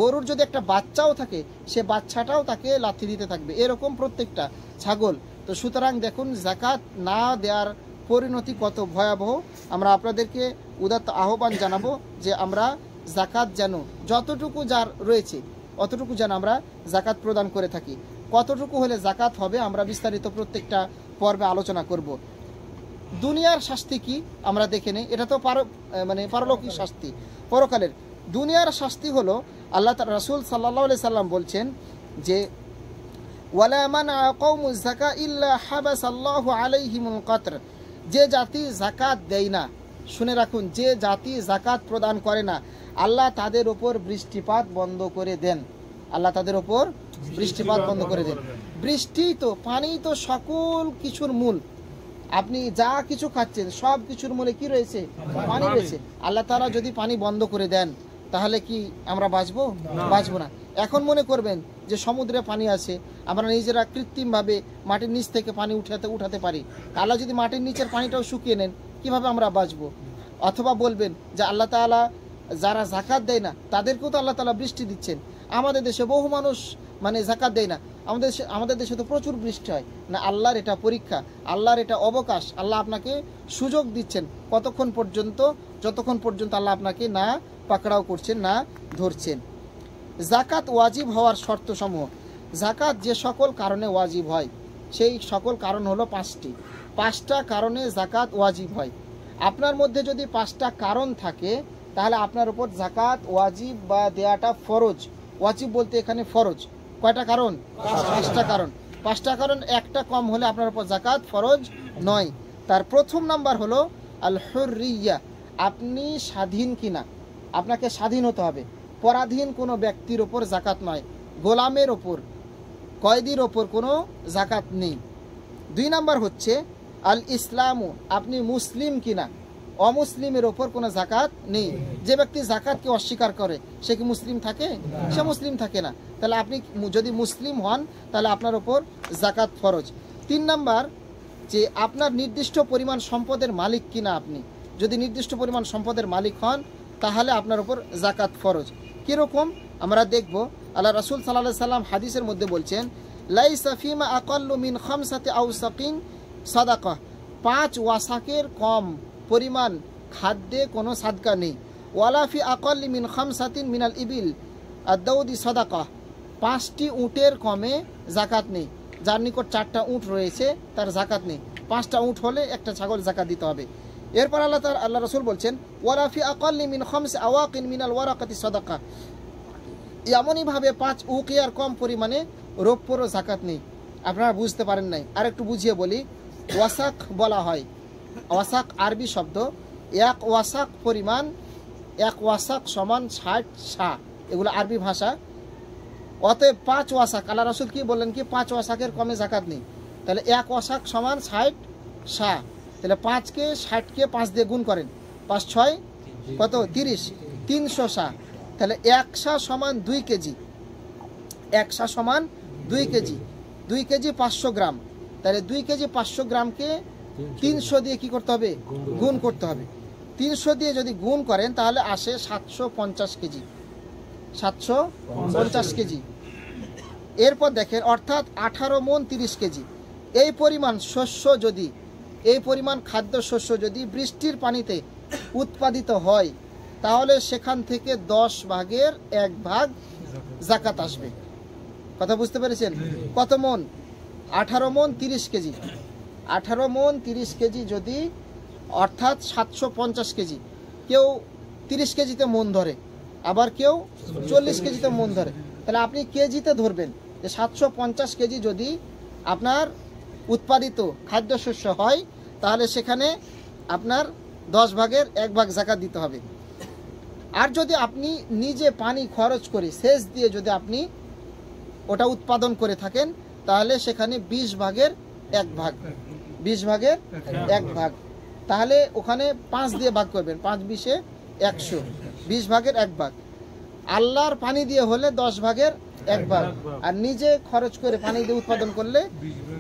Speaker 1: গরুর যদি একটা বাচ্চাও থাকে, সে বাচ্চাটাও তাকে লাথি দিতে থাকবে, এরকম প্রত্যেকটা ছাগল। তো সুতরাং দেখুন যাকাত না দেওয়ার পরিণতি কত ভয়াবহ। আমরা আপনাদেরকে উদাত্ত আহ্বান জানাবো যে আমরা যাকাত যেন যতটুকু যার রয়েছে অতটুকু যেন আমরা যাকাত প্রদান করে থাকি। কতটুকু হলে যাকাত হবে আমরা বিস্তারিত প্রত্যেকটা পর্বে আলোচনা করব। দুনিয়ার শাস্তি কি আমরা দেখে নেই। এটা তো পারলৌকিক শাস্তি, পরকালের। দুনিয়ার শাস্তি হলো, আল্লাহ রাসূল সাল্লাল্লাহু আলাইহি সাল্লাম বলছেন যে ওয়ালা মানআ কওমুজ যাকা ইল্লা হাবাসাল্লাহু আলাইহিমুল কতর। যে জাতি যাকাত দেয় না, শুনে রাখুন, যে জাতি যাকাত প্রদান করে না, আল্লাহ তাদের ওপর বৃষ্টিপাত বন্ধ করে দেন। আল্লাহ তাদের ওপর বৃষ্টিপাত বন্ধ করে দেন। বৃষ্টি তো, পানি তো সকল কিছুর মূল। আপনি যা কিছু খাচ্ছেন সব কিছুর মূলে কি রয়েছে? পানি রয়েছে। আল্লাহ তাআলা যদি পানি বন্ধ করে দেন, তাহলে কি আমরা বাঁচবো? বাঁচবো না। এখন মনে করবেন যে সমুদ্রে পানি আছে, আমরা নিজেরা কৃত্রিমভাবে মাটির নিচ থেকে পানি উঠাতে পারি। আল্লাহ যদি মাটির নিচের পানিটাও শুকিয়ে নেন, কিভাবে আমরা বাঁচবো? অথবা বলবেন যে আল্লাহ তাআলা যারা জাকাত দেয় না তাদেরকেও তো আল্লাহ তাআলা বৃষ্টি দিচ্ছেন। আমাদের দেশে বহু মানুষ মানে জাকাত দেয় না, আমাদের দেশে তো প্রচুর বৃষ্টি হয় না। আল্লাহর এটা পরীক্ষা, আল্লাহর এটা অবকাশ। আল্লাহ আপনাকে সুযোগ দিচ্ছেন কতক্ষণ পর্যন্ত? যতক্ষণ পর্যন্ত আল্লাহ আপনাকে না পাকড়াও করছেন, না ধরছেন। জাকাত ওয়াজিব হওয়ার শর্তসমূহ। জাকাত যে সকল কারণে ওয়াজিব হয়, সেই সকল কারণ হলো 5টি। 5টা কারণে জাকাত ওয়াজিব হয়। আপনার মধ্যে যদি 5টা কারণ থাকে, তাহলে আপনার উপর জাকাত ওয়াজিব বা দেয়াটা ফরজ। ওয়াজিব বলতে এখানে ফরজ। কয়টা কারণ? 5টা কারণ। 5টা কারণ একটা কম হলে আপনার উপর জাকাত ফরজ নয়। তার প্রথম নাম্বার হলো আল হুররিয়া, আপনি স্বাধীন কিনা। আপনাকে স্বাধীন হতে হবে। পরাধীন কোনো ব্যক্তির ওপর জাকাত নয়। গোলামের ওপর, কয়েদির ওপর কোনো জাকাত নেই। 2 নাম্বার হচ্ছে আল ইসলামু, আপনি মুসলিম কিনা। অমুসলিমের ওপর কোনো জাকাত নেই। যে ব্যক্তি জাকাতকে অস্বীকার করে সে কি মুসলিম থাকে? সে মুসলিম থাকে না। তাহলে আপনি যদি মুসলিম হন তাহলে আপনার ওপর জাকাত ফরজ। 3 নাম্বার যে আপনার নির্দিষ্ট পরিমাণ সম্পদের মালিক কিনা। আপনি যদি নির্দিষ্ট পরিমাণ সম্পদের মালিক হন তাহলে আপনার উপর জাকাত ফরজ। কীরকম আমরা দেখব। আল্লাহ রাসূল সাল্লাল্লাহু আলাইহি সাল্লাম হাদিসের মধ্যে বলছেন, লাইসা ফিমা আকাল্লু মিন খামসাতি আওসাকিন সাদাকা, 5 ওয়াসাকের কম পরিমাণ খাদ্যে কোনো সাদকা নেই। ওয়ালা ফি আকাল্লি মিন খামসাতিন মিনাল ইবিল আদ-দাউদি সাদাকা, 5টি উটের কমে জাকাত নেই। যার নিকট 4টা উট রয়েছে তার জাকাত নেই। 5টা উট হলে একটা ছাগল জাকাত দিতে হবে। এরপর আল্লাহ রাসূল বলছেন, ওয়ালা ফি আকাল্লি মিন খামস আওয়াকিন মিনাল ওয়ারাকাতি সাদাকা, এমনইভাবে 5 উকিয়ার কম পরিমাণে রৌপ্যরও জাকাত নেই। আপনারা বুঝতে পারেন নাই, আর একটু বুঝিয়ে বলি। ওয়াসাক বলা হয়, ওয়াসাক আরবি শব্দ। 1 ওয়াসাক পরিমাণ, 1 ওয়াসাক সমান 60 সা, এগুলো আরবি ভাষা। অতএব 5 ওয়াসাক, আল্লাহ রাসূল কি বললেন কি 5 ওয়াসাকের কমে জাকাত নেই। তাহলে 1 ওয়াসাক সমান 60 সা। তাহলে 5কে 60কে 5 দিয়ে গুণ করেন, 5 6 কত 30, 300 সা। তাহলে 1 সা সমান 2 কেজি। 1 সা সমান 2 কেজি। 2 কেজি 500 গ্রাম। তাহলে 2 কেজি 500 গ্রামকে 300 দিয়ে কি করতে হবে? গুণ করতে হবে। 300 দিয়ে যদি গুণ করেন তাহলে আসে 750 কেজি। 750 কেজি। এরপর দেখেন, অর্থাৎ 18 মণ 30 কেজি। এই পরিমাণ শস্য যদি, এই পরিমাণ খাদ্য শস্য যদি বৃষ্টির পানিতে উৎপাদিত হয় তাহলে সেখান থেকে 10 ভাগের 1 ভাগ জাকাত আসবে। কথা বুঝতে পেরেছেন? কত মণ? 18 মণ 30 কেজি। 18 মণ 30 কেজি যদি, অর্থাৎ 750 কেজি। কেউ 30 কেজিতে মণ ধরে, আবার কেউ 40 কেজিতে মণ ধরে। তাহলে আপনি কেজিতে ধরবেন যে 750 কেজি যদি আপনার উৎপাদিত খাদ্যশস্য হয় তাহলে সেখানে আপনার 10 ভাগের 1 ভাগ জাকাত দিতে হবে। আর যদি আপনি নিজে পানি খরচ করে সেচ দিয়ে যদি আপনি ওটা উৎপাদন করে থাকেন তাহলে সেখানে 20 ভাগের 1 ভাগ, 20 ভাগের 1 ভাগ। তাহলে ওখানে 5 দিয়ে ভাগ করবেন, 5 20 100, 20 ভাগের 1 ভাগ। আল্লাহর পানি দিয়ে হলে 10 ভাগের 1 ভাগ, আর নিজে খরচ করে পানি দিয়ে উৎপাদন করলে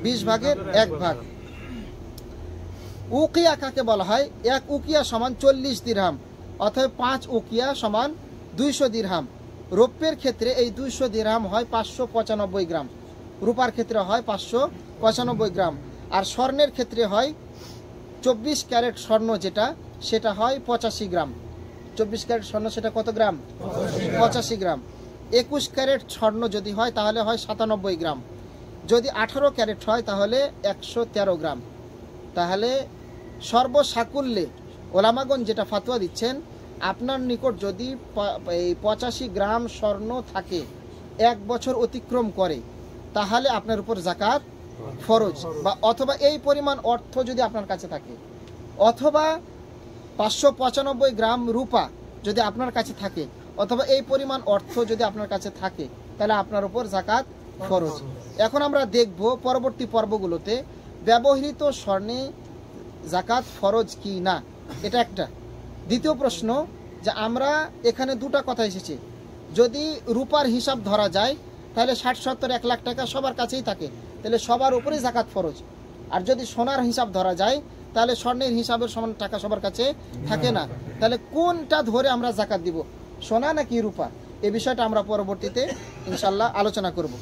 Speaker 1: 20 ভাগের 1 ভাগ। উকিয়া কাকে বলা হয়? 1 উকিয়া সমান 40 দিরহাম, অথবা 5 উকিয়া সমান 200 দিরহাম। রৌপ্যের ক্ষেত্রে এই 200 দিরহাম হয় 595 গ্রাম, রূপার ক্ষেত্রে হয় 595 গ্রাম, আর স্বর্ণের ক্ষেত্রে হয় 24 ক্যারেট স্বর্ণ যেটা, সেটা হয় 85 গ্রাম। 24 ক্যারেট স্বর্ণ সেটা কত গ্রাম? 85 গ্রাম। 21 ক্যারেট স্বর্ণ যদি হয় তাহলে হয় 97 গ্রাম। যদি 18 ক্যারেট হয় তাহলে 113 গ্রাম। তাহলে সর্বসাকুল্যে ওলামাগণ যেটা ফাতোয়া দিচ্ছেন, আপনার নিকট যদি 85 গ্রাম স্বর্ণ থাকে, 1 বছর অতিক্রম করে, তাহলে আপনার উপর জাকাত ফরজ। বা অথবা এই পরিমাণ অর্থ যদি আপনার কাছে থাকে, অথবা 595 গ্রাম রূপা যদি আপনার কাছে থাকে, অথবা এই পরিমাণ অর্থ যদি আপনার কাছে থাকে, তাহলে আপনার উপর জাকাত ফরজ। এখন আমরা দেখব পরবর্তী পর্বগুলোতে ব্যবহৃত স্বর্ণে জাকাত ফরজ কি না, এটা একটা। দ্বিতীয় প্রশ্ন, যে আমরা এখানে দুটা কথা এসেছে, যদি রূপার হিসাব ধরা যায় তাহলে 60-70 1 লাখ টাকা সবার কাছেই থাকে, তাহলে সবার উপরেই জাকাত ফরজ। আর যদি সোনার হিসাব ধরা যায় তাহলে স্বর্ণের হিসাবের সমান টাকা সবার কাছে থাকে না। তাহলে কোনটা ধরে আমরা জাকাত দিব, সোনা নাকি রূপা? এই বিষয়টা আমরা পরবর্তীতে ইনশাল্লাহ আলোচনা করব।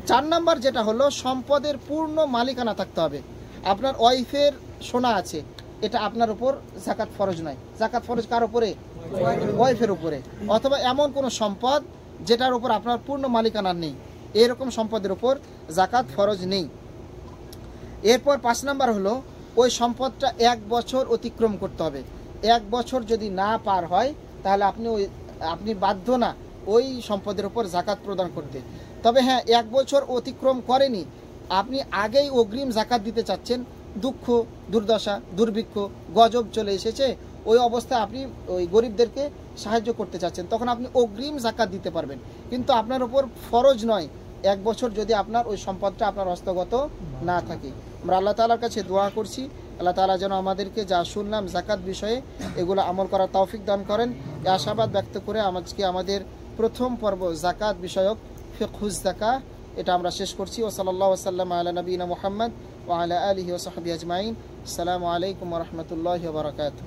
Speaker 1: 4 নাম্বার যেটা হলো সম্পদের পূর্ণ মালিকানা থাকতে হবে। আপনার ওয়াইফের সোনা আছে, এটা আপনার উপর জাকাত ফরজ নয়। জাকাত ফরজ কার উপরে? ওয়াইফের উপরে। অথবা এমন কোনো সম্পদ যেটার উপর আপনার পূর্ণ মালিকানা নেই, এরকম সম্পদের উপর জাকাত ফরজ নেই। এরপর 5 নাম্বার হলো ওই সম্পদটা 1 বছর অতিক্রম করতে হবে। 1 বছর যদি না পার হয় তাহলে আপনি বাধ্য না ওই সম্পদের উপর জাকাত প্রদান করতে। তবে হ্যাঁ, 1 বছর অতিক্রম করেনি, আপনি আগেই অগ্রিম জাকাত দিতে চাচ্ছেন, দুঃখ, দুর্দশা, দুর্ভিক্ষ, গজব চলে এসেছে, ওই অবস্থায় আপনি ওই গরিবদেরকে সাহায্য করতে চাচ্ছেন, তখন আপনি অগ্রিম জাকাত দিতে পারবেন। কিন্তু আপনার উপর ফরজ নয় 1 বছর যদি আপনার ওই সম্পদটা আপনার হস্তগত না থাকে। আমরা আল্লাহ তাআলার কাছে দোয়া করছি, আল্লাহ তাআলা যেন আমাদেরকে যা শুনলাম জাকাত বিষয়ে এগুলো আমল করার তৌফিক দান করেন। এই আশাবাদ ব্যক্ত করে আজকে আমাদের প্রথম পর্ব জাকাত বিষয়ক ফিকহুজ যাকাত এটা আমরা শেষ করছি। ও সাল্লাল্লাহু ওয়াসাল্লাম আলা নবিয়িনা মুহাম্মদ ওয়া আলা আলিহি ওয়া সাহবিহি আজমাইন। আসসালামু আলাইকুম ওয়া রাহমাতুল্লাহি ওয়া বারাকাতুহু।